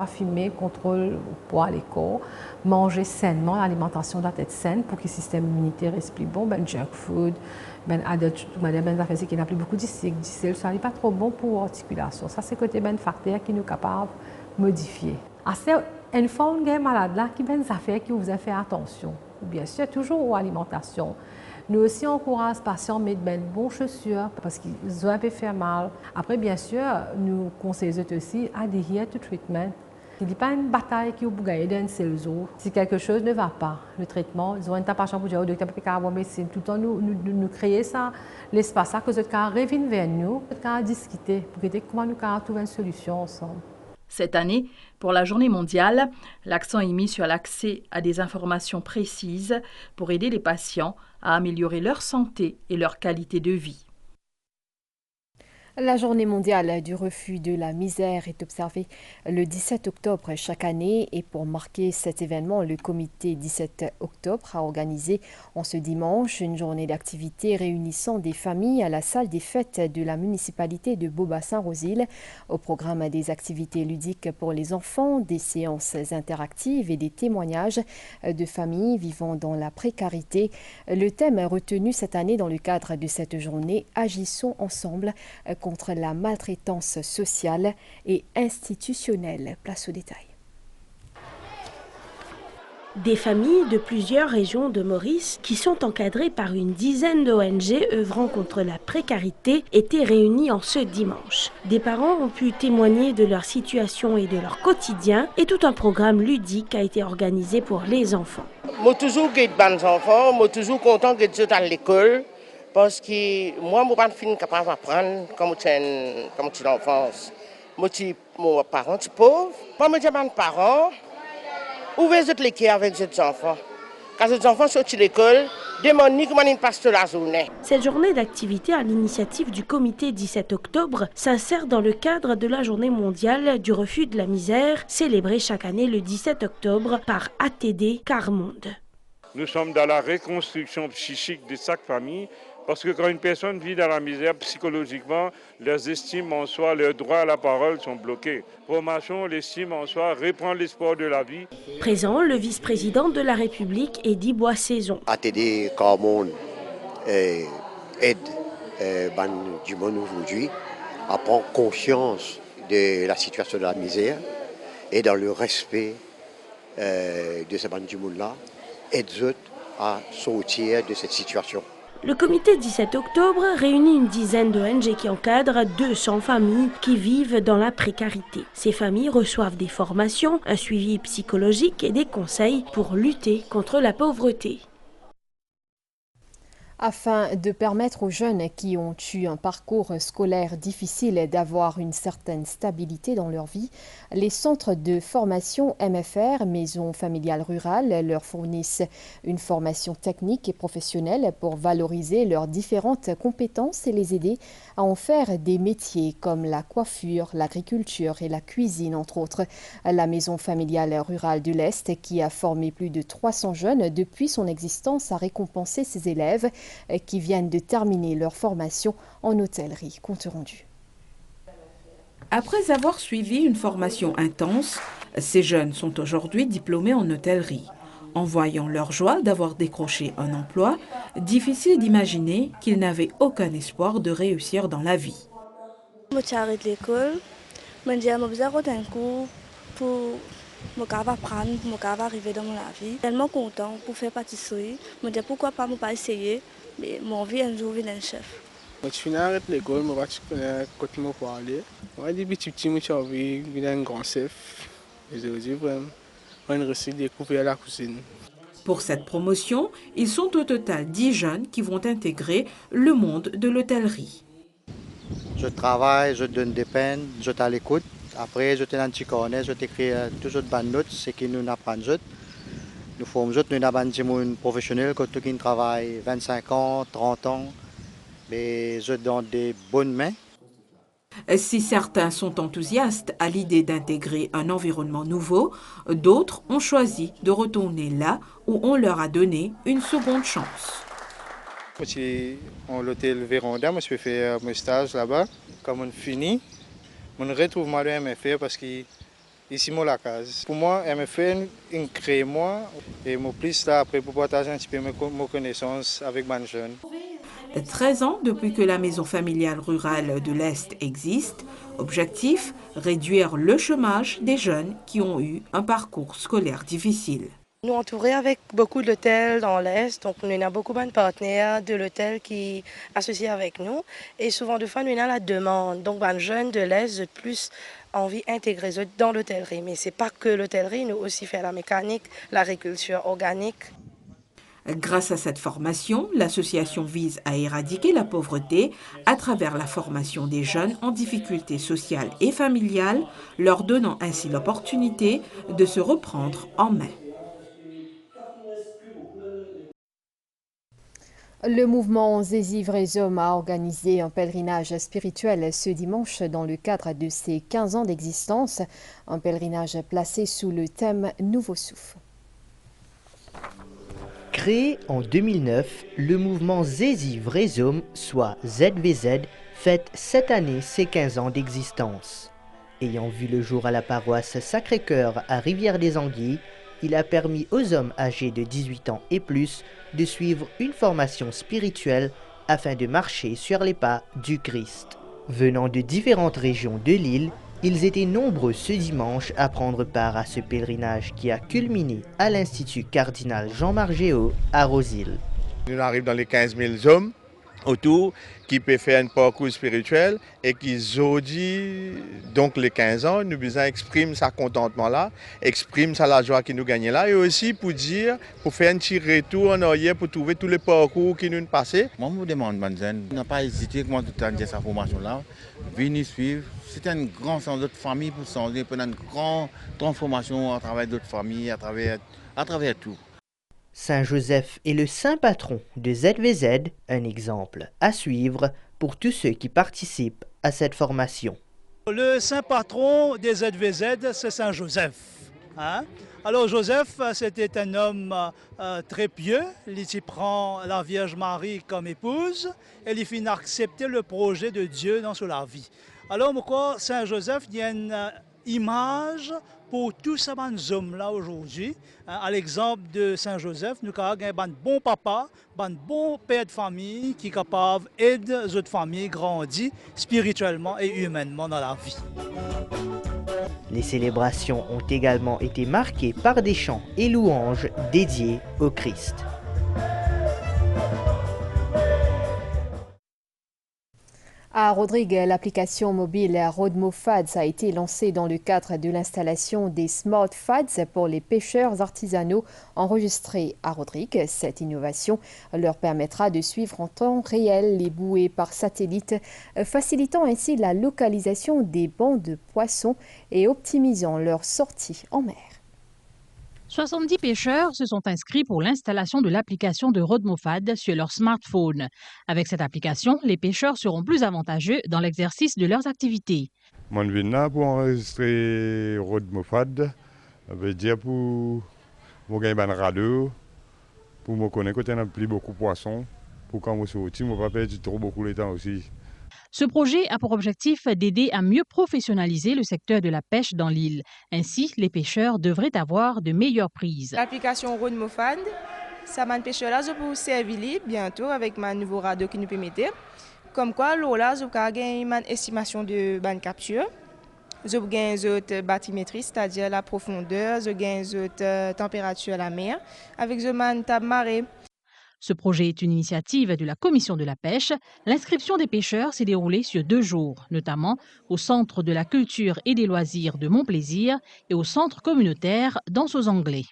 S4: Fumer, contrôle poids à l'école, manger sainement, l'alimentation doit être saine pour que le système immunitaire reste plus bon. Ben junk food, ben affaires qui n'a plus beaucoup de sucre, ça n'est pas trop bon pour l'articulation. Ça c'est côté ben facteur qui nous capable de modifier. Une fois on est malade là, qui ben affaires qui vous a fait attention. Bien sûr, toujours aux alimentations. Nous aussi encourageons les patients à mettre de bonnes chaussures parce qu'ils ont un peu fait mal. Après, bien sûr, nous conseillons aussi d'adhérer au traitement. Il n'y a pas une bataille qui est gagnée d'un seul jour. Si quelque chose ne va pas, le traitement, ils ont un patient pour dire au docteur peut avoir médecine. Tout le temps, nous créons ça, l'espace que vous revenez vers nous, pour discuter, pour comment nous trouver une solution ensemble.
S2: Cette année, pour la Journée mondiale, l'accent est mis sur l'accès à des informations précises pour aider les patients à améliorer leur santé et leur qualité de vie.
S1: La Journée mondiale du refus de la misère est observée le 17 octobre chaque année et pour marquer cet événement, le comité 17 octobre a organisé en ce dimanche une journée d'activité réunissant des familles à la salle des fêtes de la municipalité de Beaubassin-Rosil. Au programme des activités ludiques pour les enfants, des séances interactives et des témoignages de familles vivant dans la précarité. Le thème retenu cette année dans le cadre de cette journée, Agissons ensemble contre la maltraitance sociale et institutionnelle. Place au détail.
S24: Des familles de plusieurs régions de Maurice, qui sont encadrées par une dizaine d'ONG œuvrant contre la précarité, étaient réunies en ce dimanche. Des parents ont pu témoigner de leur situation et de leur quotidien, et tout un programme ludique a été organisé pour les enfants.
S25: Moi toujours que des enfants, moi toujours content que tu à l'école. Parce que moi, je ne suis pas capable d'apprendre comme une enfance. Moi, mes parents sont pauvres. Moi, je dis à mes parents, ouvrez l'école avec les enfants. Quand les enfants sortent de l'école, demandez comment ils passent la journée.
S24: Cette journée d'activité à l'initiative du comité 17 octobre s'insère dans le cadre de la Journée mondiale du refus de la misère, célébrée chaque année le 17 octobre par ATD Carmonde.
S26: Nous sommes dans la reconstruction psychique de chaque famille. Parce que quand une personne vit dans la misère, psychologiquement, leurs estimes en soi, leurs droits à la parole sont bloqués. Formation, l'estime en soi, reprendre l'espoir de la vie.
S24: Présent, le vice-président de la République, Eddy Boissaison.
S27: ATD Carmonde aide du monde aujourd'hui à prendre conscience de la situation de la misère et dans le respect de ce du monde-là, aide à sortir de cette situation.
S24: Le comité 17 octobre réunit une dizaine d'ONG qui encadrent 200 familles qui vivent dans la précarité. Ces familles reçoivent des formations, un suivi psychologique et des conseils pour lutter contre la pauvreté.
S1: Afin de permettre aux jeunes qui ont eu un parcours scolaire difficile d'avoir une certaine stabilité dans leur vie, les centres de formation MFR, Maison familiale rurale, leur fournissent une formation technique et professionnelle pour valoriser leurs différentes compétences et les aider à en faire des métiers comme la coiffure, l'agriculture et la cuisine, entre autres. La Maison familiale rurale de l'Est, qui a formé plus de 300 jeunes depuis son existence, a récompensé ses élèves qui viennent de terminer leur formation en hôtellerie. Compte rendu.
S2: Après avoir suivi une formation intense, ces jeunes sont aujourd'hui diplômés en hôtellerie. En voyant leur joie d'avoir décroché un emploi, difficile d'imaginer qu'ils n'avaient aucun espoir de réussir dans la vie.
S6: J'arrête l'école, je me dis que je vais pour apprendre, pour arriver dans la vie. Je suis tellement content pour faire pâtisserie. Je me dis pourquoi pas ne pas essayer, mais mon vie un jour devenir chef.
S7: Je suis arrêté l'école, je vais continuer à parler. Je dis petit j'ai envie de devenir un grand chef. Et je dis vraiment, on réussit à découvrir la cuisine.
S2: Pour cette promotion, ils sont au total 10 jeunes qui vont intégrer le monde de l'hôtellerie.
S8: Je travaille, je donne des peines, je suis à l'écoute. Après, je suis dans le corner, je t'écris toujours de bonnes notes, ce qui nous apprend. Nous formons nous avons des professionnels qui travaillent 25 ans, 30 ans, mais je donne des bonnes mains.
S2: Si certains sont enthousiastes à l'idée d'intégrer un environnement nouveau, d'autres ont choisi de retourner là où on leur a donné une seconde chance.
S7: Je suis à l'hôtel Véranda, je fais faire mon stage là-bas. Quand on finit, on retrouve ma MFR parce que ici, c'est la case. Pour moi, MFR, il crée moi et mon plus là après pour partager un petit peu mes connaissances avec mes jeunes.
S2: 13 ans depuis que la Maison familiale rurale de l'Est existe. Objectif, réduire le chômage des jeunes qui ont eu un parcours scolaire difficile.
S6: Nous entourés avec beaucoup d'hôtels dans l'Est, donc nous avons beaucoup de partenaires de l'hôtel qui associent avec nous. Et souvent de fois, nous avons la demande. Donc les jeunes de l'Est ont plus envie d'intégrer dans l'hôtellerie. Mais ce n'est pas que l'hôtellerie, nous aussi fait la mécanique, l'agriculture organique.
S2: Grâce à cette formation, l'association vise à éradiquer la pauvreté à travers la formation des jeunes en difficulté sociale et familiale, leur donnant ainsi l'opportunité de se reprendre en main.
S1: Le mouvement Zézi Vrezom a organisé un pèlerinage spirituel ce dimanche dans le cadre de ses 15 ans d'existence, un pèlerinage placé sous le thème Nouveau Souffle.
S9: Créé en 2009, le mouvement Zézi Vrezom, soit ZVZ, fête cette année ses 15 ans d'existence. Ayant vu le jour à la paroisse Sacré-Cœur à Rivière-des-Anguilles, il a permis aux hommes âgés de 18 ans et plus de suivre une formation spirituelle afin de marcher sur les pas du Christ. Venant de différentes régions de l'île, ils étaient nombreux ce dimanche à prendre part à ce pèlerinage qui a culminé à l'Institut cardinal Jean-Marc Géaud à Rosille.
S10: Nous arrivons dans les 15 000 hommes autour qui peuvent faire un parcours spirituel et qui aujourd'hui, donc les 15 ans, nous besoin exprime sa contentement là, exprime la joie qui nous gagne là et aussi pour dire, pour faire un petit retour en arrière pour trouver tous les parcours qui nous ont passés.
S12: Moi, je vous demande, Manzen, n'a pas hésité comment tout à cette formation là, venez suivre. C'est un grand sens d'autres familles pour changer, pour une grande transformation à travers d'autres familles, à travers tout.
S9: Saint-Joseph est le saint patron de ZVZ, un exemple à suivre pour tous ceux qui participent à cette formation.
S13: Le saint patron des ZVZ, c'est Saint-Joseph. Alors Joseph, c'était un homme très pieux, il y prend la Vierge Marie comme épouse et il finit accepter le projet de Dieu dans sa vie. Alors pourquoi Saint-Joseph il y a une image pour tous ces hommes-là aujourd'hui. À l'exemple de Saint-Joseph, nous avons un bon papa, un bon père de famille qui est capable d'aider les autres familles à grandir spirituellement et humainement dans la vie.
S9: Les célébrations ont également été marquées par des chants et louanges dédiés au Christ.
S1: À Rodrigue, l'application mobile Rodmo Fads a été lancée dans le cadre de l'installation des Smart Fads pour les pêcheurs artisanaux enregistrés à Rodrigue. Cette innovation leur permettra de suivre en temps réel les bouées par satellite, facilitant ainsi la localisation des bancs de poissons et optimisant leur sortie en mer.
S5: 70 pêcheurs se sont inscrits pour l'installation de l'application de RodmoFad sur leur smartphone. Avec cette application, les pêcheurs seront plus avantageux dans l'exercice de leurs activités.
S11: Je viens là pour enregistrer RodmoFad, ça veut dire pour gagner un radio, pour me connaître quand on a plus beaucoup de poissons, pour quand je sorti, je ne vais pas perdre trop beaucoup de temps aussi.
S5: Ce projet a pour objectif d'aider à mieux professionnaliser le secteur de la pêche dans l'île. Ainsi, les pêcheurs devraient avoir de meilleures prises.
S14: L'application RodmoFad, ça m'a pêcheur là, je peux servir bientôt avec ma nouveau radio qui nous permet. Comme quoi, là, je peux gagner une estimation de bonne capture. Je peux gagner une bathymétrie, c'est-à-dire la profondeur, je gagne une température à la mer, avec une table marée.
S5: Ce projet est une initiative de la Commission de la pêche. L'inscription des pêcheurs s'est déroulée sur 2 jours, notamment au Centre de la culture et des loisirs de Montplaisir et au Centre communautaire d'Anse aux Anglais.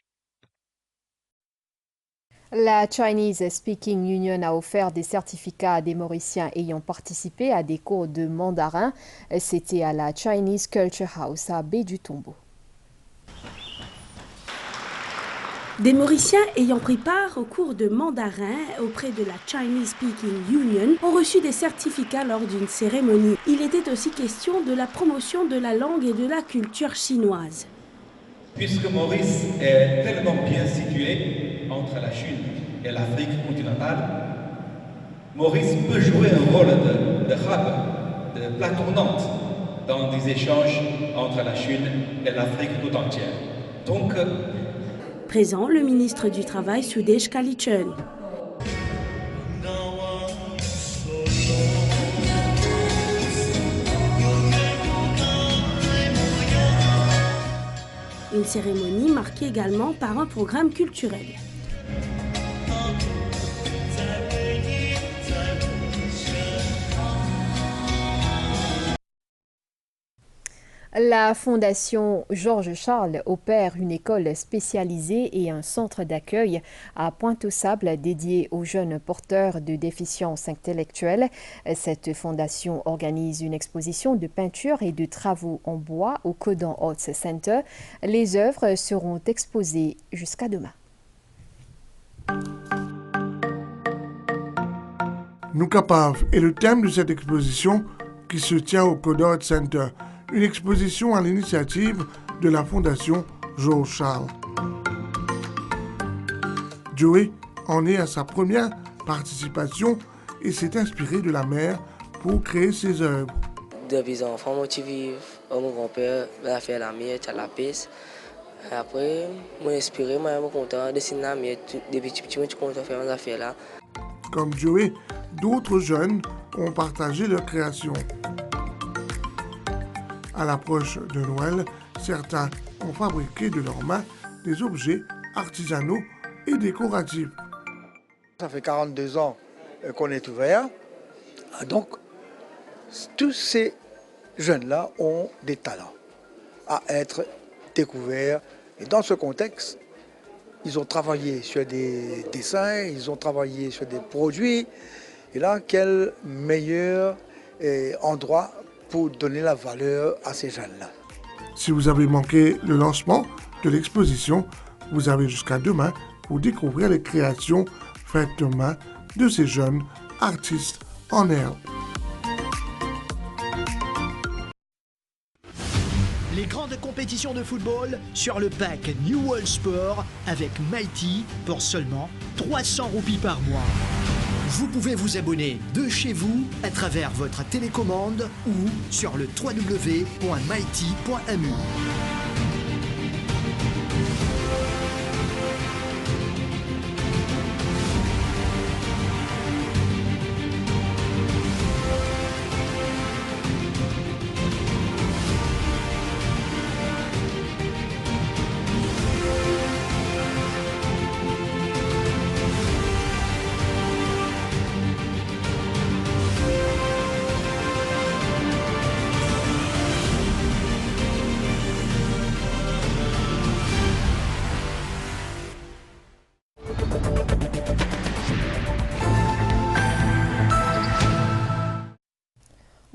S1: La Chinese Speaking Union a offert des certificats à des Mauriciens ayant participé à des cours de mandarin. C'était à la Chinese Culture House à Baie du Tombeau.
S24: Des Mauriciens ayant pris part au cours de mandarin auprès de la Chinese Speaking Union ont reçu des certificats lors d'une cérémonie. Il était aussi question de la promotion de la langue et de la culture chinoise.
S15: Puisque Maurice est tellement bien situé entre la Chine et l'Afrique continentale, Maurice peut jouer un rôle de hub, de plaque tournante dans des échanges entre la Chine et l'Afrique tout entière. Donc,
S24: Présent, le ministre du Travail, Sudesh Kalichun. Une cérémonie marquée également par un programme culturel.
S1: La Fondation Georges Charles opère une école spécialisée et un centre d'accueil à Pointe-aux-Sables dédié aux jeunes porteurs de déficiences intellectuelles. Cette fondation organise une exposition de peinture et de travaux en bois au Kodan Arts Center. Les œuvres seront exposées jusqu'à demain.
S16: Nous capables est le thème de cette exposition qui se tient au Kodan Arts Center. Une exposition à l'initiative de la Fondation Georges Charles. Joey en est à sa première participation et s'est inspiré de la mère pour créer ses œuvres.
S17: Depuis enfant motivé, mon grand-père a fait la mienne, la piste. Après, je suis inspiré, je suis content de dessiner la mienne. Depuis petit, je suis content de faire mes affaires là.
S16: Comme Joey, d'autres jeunes ont partagé leur création. À l'approche de Noël, certains ont fabriqué de leurs mains des objets artisanaux et décoratifs.
S18: Ça fait 42 ans qu'on est ouvert. Donc, tous ces jeunes-là ont des talents à être découverts. Et dans ce contexte, ils ont travaillé sur des dessins, ils ont travaillé sur des produits. Et là, quel meilleur endroit pour donner la valeur à ces jeunes-là.
S16: Si vous avez manqué le lancement de l'exposition, vous avez jusqu'à demain pour découvrir les créations faites de main de ces jeunes artistes en herbe.
S19: Les grandes compétitions de football sur le pack New World Sport avec Mighty pour seulement 300 roupies par mois. Vous pouvez vous abonner de chez vous à travers votre télécommande ou sur le www.mighty.mu.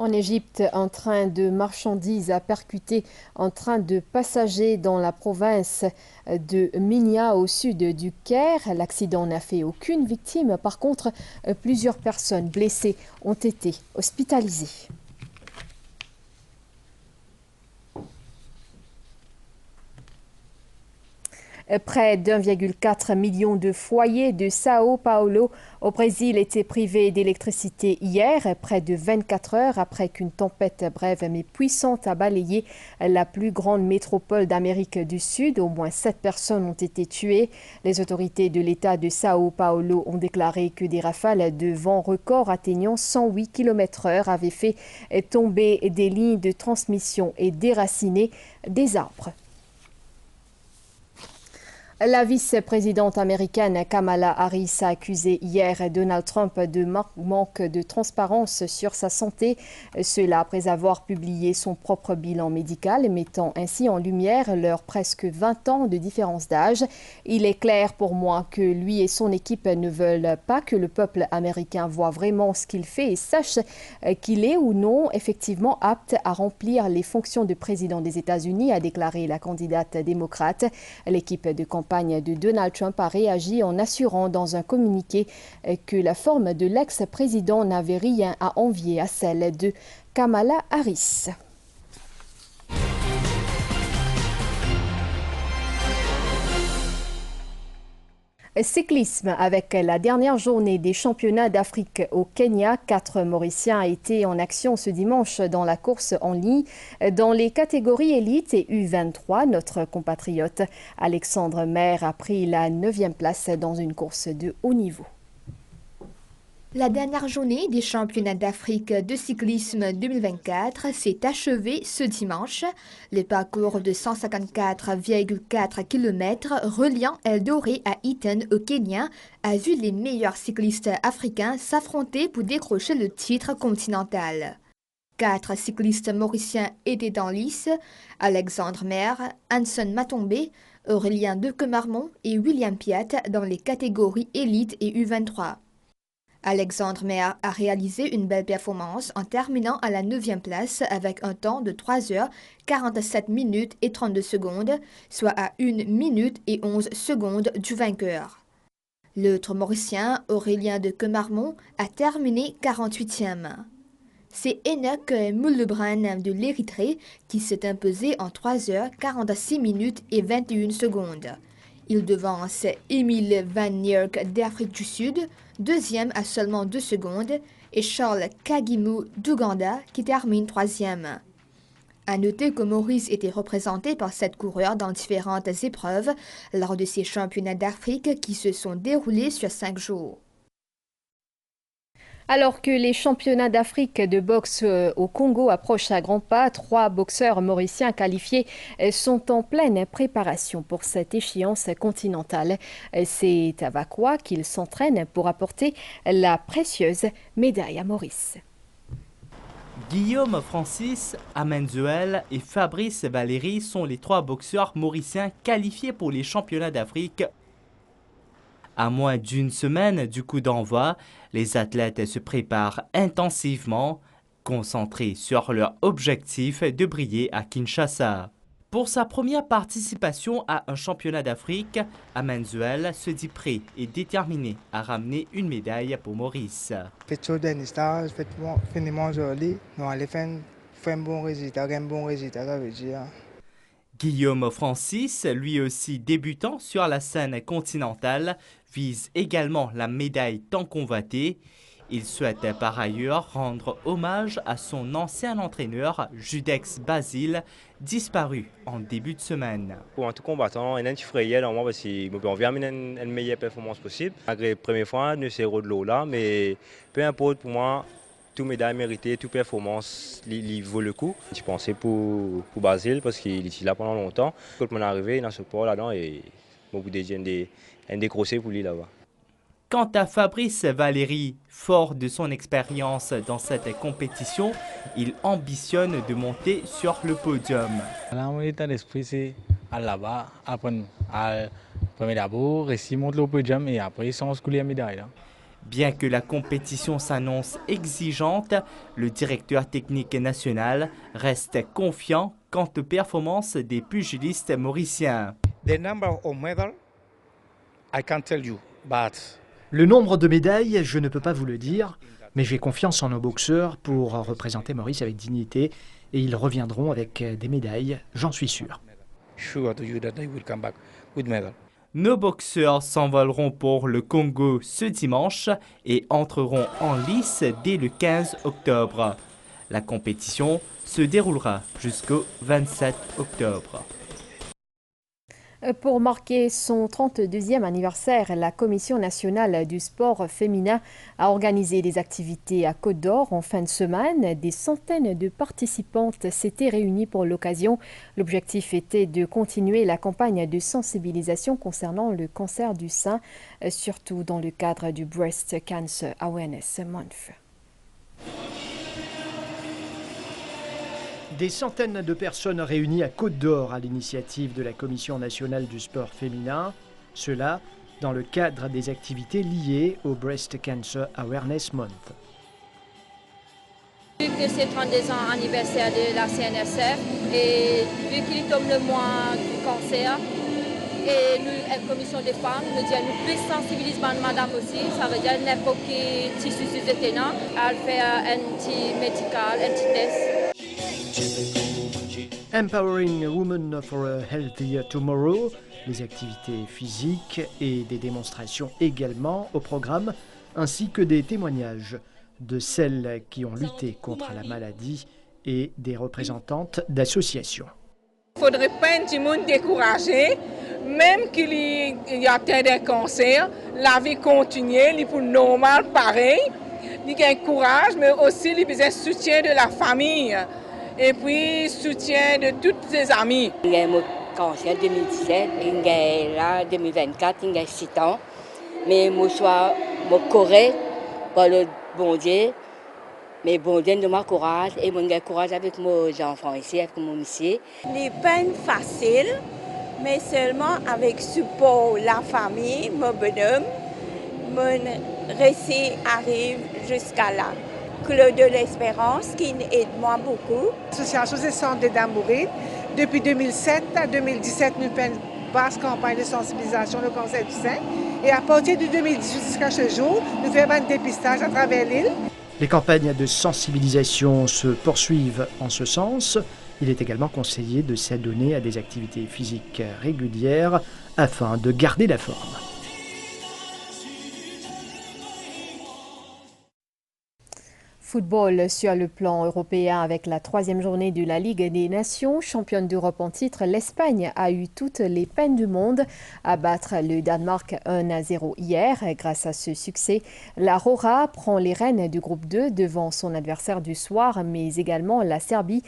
S1: En Égypte, un train de marchandises a percuté un train de passagers dans la province de Minya au sud du Caire. L'accident n'a fait aucune victime. Par contre, plusieurs personnes blessées ont été hospitalisées. Près d'1,4 million de foyers de Sao Paulo au Brésil étaient privés d'électricité hier, près de 24 heures après qu'une tempête brève mais puissante a balayé la plus grande métropole d'Amérique du Sud. Au moins 7 personnes ont été tuées. Les autorités de l'État de Sao Paulo ont déclaré que des rafales de vent record atteignant 108 km/h avaient fait tomber des lignes de transmission et déraciner des arbres. La vice-présidente américaine Kamala Harris a accusé hier Donald Trump de manque de transparence sur sa santé, cela après avoir publié son propre bilan médical, mettant ainsi en lumière leurs presque 20 ans de différence d'âge. Il est clair pour moi que lui et son équipe ne veulent pas que le peuple américain voit vraiment ce qu'il fait et sache qu'il est ou non effectivement apte à remplir les fonctions de président des États-Unis, a déclaré la candidate démocrate. L'équipe de campagne de Donald Trump a réagi en assurant dans un communiqué que la forme de l'ex-président n'avait rien à envier à celle de Kamala Harris. Cyclisme avec la dernière journée des championnats d'Afrique au Kenya. 4 Mauriciens étaient en action ce dimanche dans la course en ligne. Dans les catégories élite et U23, notre compatriote Alexandre Maire a pris la 9e place dans une course de haut niveau.
S3: La dernière journée des championnats d'Afrique de cyclisme 2024 s'est achevée ce dimanche. Le parcours de 154,4 km reliant Eldoret à Iten au Kenya a vu les meilleurs cyclistes africains s'affronter pour décrocher le titre continental. 4 cyclistes mauriciens étaient en lice: Alexandre Maire, Hanson Matombe, Aurélien Dequemarmont et William Piat dans les catégories élite et U23. Alexandre Maire a réalisé une belle performance en terminant à la 9e place avec un temps de 3 heures 47 minutes et 32 secondes, soit à 1 minute et 11 secondes du vainqueur. L'autre Mauricien, Aurélien Dequemarmont, a terminé 48e. C'est Enoch Moulebran de l'Érythrée qui s'est imposé en 3 heures 46 minutes et 21 secondes. Il devance Émile Van Nierk d'Afrique du Sud, 2e à seulement 2 secondes, et Charles Kagimu d'Ouganda qui termine 3e. À noter que Maurice était représenté par 7 coureurs dans différentes épreuves lors de ces championnats d'Afrique qui se sont déroulés sur 5 jours.
S1: Alors que les championnats d'Afrique de boxe au Congo approchent à grands pas, 3 boxeurs mauriciens qualifiés sont en pleine préparation pour cette échéance continentale. C'est à Vakwa qu'ils s'entraînent pour apporter la précieuse médaille à Maurice.
S4: Guillaume Francis, Amenzuel et Fabrice Valéry sont les 3 boxeurs mauriciens qualifiés pour les championnats d'Afrique. À moins d'une semaine du coup d'envoi, les athlètes se préparent intensivement, concentrés sur leur objectif de briller à Kinshasa. Pour sa première participation à un championnat d'Afrique, Amenzuel se dit prêt et déterminé à ramener une médaille pour Maurice. Guillaume Francis, lui aussi débutant sur la scène continentale, vise également la médaille tant convoitée. Il souhaite par ailleurs rendre hommage à son ancien entraîneur Judex Basile, disparu en début de semaine.
S20: Pour un tout combattant, il y a un petit frayeur normalement parce qu'il m'a envie d'amener une meilleure performance possible. Malgré la première fois, nous sommes de l'eau là, mais peu importe pour moi, toute médaille méritée, toute performance, il vaut le coup. Je pensais pour Basile parce qu'il était là pendant longtemps. Quand on est arrivé, il a ce sport là-dedans et au bout des gens, un décroché pour lui là-bas.
S4: Quant à Fabrice Valéry, fort de son expérience dans cette compétition, il ambitionne de monter sur le podium.
S21: Mon état d'esprit, c'est aller là-bas, apprendre à premier d'abord, réussir monter au podium et après sans se couler la médaille.
S4: Bien que la compétition s'annonce exigeante, le directeur technique national reste confiant quant aux performances des pugilistes mauriciens.
S7: Le nombre de médailles, je ne peux pas vous le dire, mais j'ai confiance en nos boxeurs pour représenter Maurice avec dignité et ils reviendront avec des médailles, j'en suis sûr.
S4: Nos boxeurs s'envoleront pour le Congo ce dimanche et entreront en lice dès le 15 octobre. La compétition se déroulera jusqu'au 27 octobre.
S1: Pour marquer son 32e anniversaire, la Commission nationale du sport féminin a organisé des activités à Côte-d'Or en fin de semaine. Des centaines de participantes s'étaient réunies pour l'occasion. L'objectif était de continuer la campagne de sensibilisation concernant le cancer du sein, surtout dans le cadre du Breast Cancer Awareness Month.
S7: Des centaines de personnes réunies à Côte-d'Or à l'initiative de la Commission nationale du sport féminin, cela dans le cadre des activités liées au Breast Cancer Awareness Month.
S8: Vu que c'est le 32e anniversaire de la CNSF et vu qu'il tombe le mois du cancer, et nous, la commission des femmes, nous disons nous plus sensibilisons madame aussi, ça veut dire n'importe quel tissu détenant, elle fait un anti-médical, anti-test.
S7: Empowering Women for a Healthier Tomorrow, des activités physiques et des démonstrations également au programme, ainsi que des témoignages de celles qui ont lutté contre la maladie et des représentantes d'associations.
S22: Il ne faudrait pas un petit monde découragé, même qu'il y a peut-être des cancers, la vie continue, il est normal pareil, il y a courage, mais aussi il y a besoin de soutien de la famille. Et puis soutien de tous ses amis.
S23: Il y a eu cancer en 2017, il y a là 2024, il y a 6 ans. Mais moi, je suis correct par le bon Dieu. Mais bon Dieu nous courage et mon courage avec mes enfants ici, avec mon monsieur.
S25: Les peines faciles, mais seulement avec support la famille, mon bonhomme, mon récit arrive jusqu'à là. Claude de l'Espérance qui aide moi beaucoup.
S26: L'association des centres d'Amourit, depuis 2007 à 2017, nous faisons une vaste campagne de sensibilisation du cancer du sein. Et à partir de 2018 jusqu'à ce jour, nous faisons un dépistage à travers l'île.
S7: Les campagnes de sensibilisation se poursuivent en ce sens. Il est également conseillé de s'adonner à des activités physiques régulières afin de garder la forme.
S1: Football sur le plan européen avec la 3e journée de la Ligue des Nations. Championne d'Europe en titre, l'Espagne a eu toutes les peines du monde à battre le Danemark 1-0 hier. Grâce à ce succès, la Rora prend les rênes du groupe 2 devant son adversaire du soir, mais également la Serbie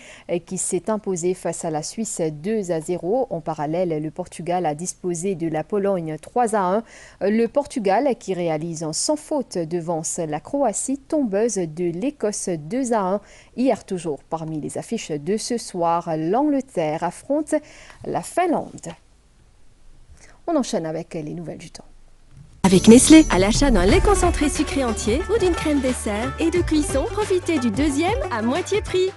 S1: qui s'est imposée face à la Suisse 2-0. En parallèle, le Portugal a disposé de la Pologne 3-1. Le Portugal qui réalise un sans faute devance la Croatie, tombeuse de l'Écosse 2-1. Hier toujours, parmi les affiches de ce soir, l'Angleterre affronte la Finlande. On enchaîne avec les nouvelles du temps.
S27: Avec Nestlé, à l'achat d'un lait concentré sucré entier ou d'une crème dessert et de cuisson, profitez du 2e à moitié prix.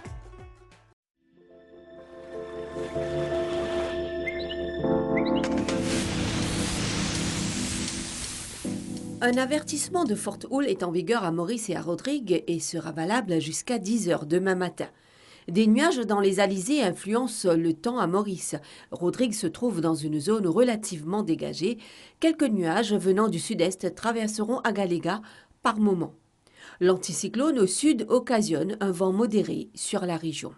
S28: Un avertissement de forte houle est en vigueur à Maurice et à Rodrigue et sera valable jusqu'à 10 h demain matin. Des nuages dans les alizés influencent le temps à Maurice. Rodrigue se trouve dans une zone relativement dégagée. Quelques nuages venant du sud-est traverseront Agalega par moment. L'anticyclone au sud occasionne un vent modéré sur la région.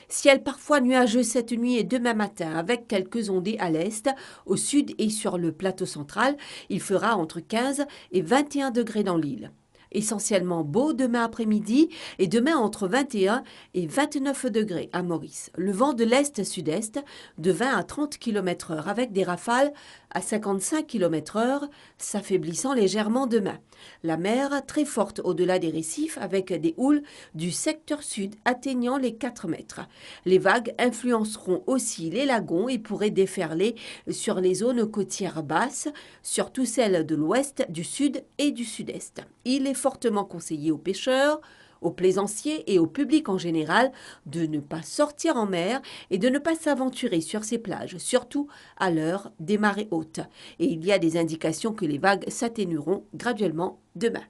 S28: Ciel parfois nuageux cette nuit et demain matin avec quelques ondées à l'est, au sud et sur le plateau central. Il fera entre 15 et 21 degrés dans l'île. Essentiellement beau demain après-midi et demain entre 21 et 29 degrés à Maurice. Le vent de l'est-sud-est de 20 à 30 km/h avec des rafales à 55 km/h, s'affaiblissant légèrement demain. La mer très forte au-delà des récifs avec des houles du secteur sud atteignant les 4 mètres. Les vagues influenceront aussi les lagons et pourraient déferler sur les zones côtières basses, surtout celles de l'ouest, du sud et du sud-est. Il est fortement conseillé aux pêcheurs, aux plaisanciers et au public en général de ne pas sortir en mer et de ne pas s'aventurer sur ces plages, surtout à l'heure des marées hautes. Et il y a des indications que les vagues s'atténueront graduellement demain.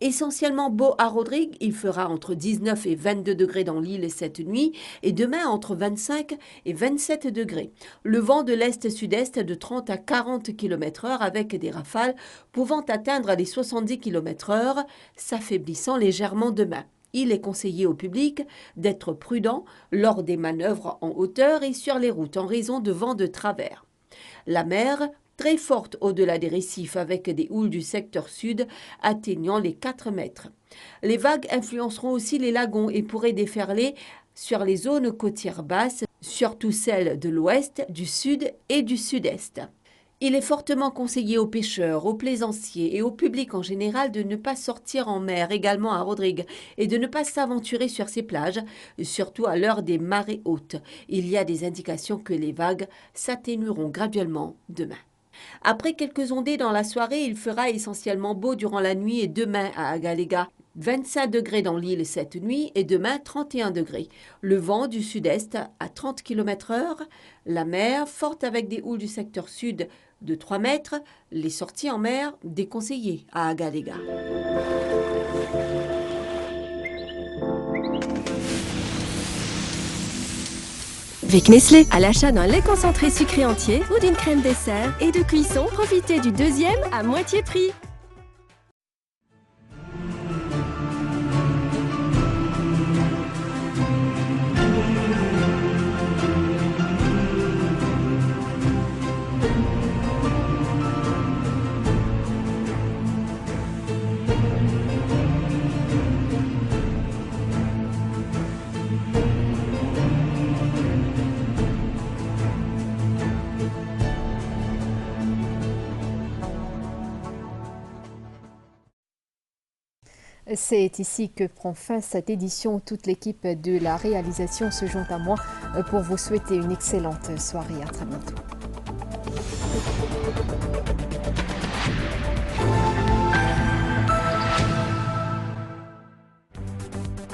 S28: Essentiellement beau à Rodrigue, il fera entre 19 et 22 degrés dans l'île cette nuit et demain entre 25 et 27 degrés. Le vent de l'est-sud-est de 30 à 40 km/h avec des rafales pouvant atteindre les 70 km/h, s'affaiblissant légèrement demain. Il est conseillé au public d'être prudent lors des manœuvres en hauteur et sur les routes en raison de vents de travers. La mer très forte au-delà des récifs avec des houles du secteur sud atteignant les 4 mètres. Les vagues influenceront aussi les lagons et pourraient déferler sur les zones côtières basses, surtout celles de l'ouest, du sud et du sud-est. Il est fortement conseillé aux pêcheurs, aux plaisanciers et au public en général de ne pas sortir en mer, également à Rodrigue, et de ne pas s'aventurer sur ces plages, surtout à l'heure des marées hautes. Il y a des indications que les vagues s'atténueront graduellement demain. Après quelques ondées dans la soirée, il fera essentiellement beau durant la nuit et demain à Agalega. 25 degrés dans l'île cette nuit et demain 31 degrés. Le vent du sud-est à 30 km/h. La mer forte avec des houles du secteur sud de 3 mètres. Les sorties en mer déconseillées à Agalega.
S27: Avec Nestlé, à l'achat d'un lait concentré sucré entier ou d'une crème dessert et de cuisson, profitez du deuxième à moitié prix. C'est ici que prend fin cette édition. Toute l'équipe de la réalisation se joint à moi pour vous souhaiter une excellente soirée. À très bientôt.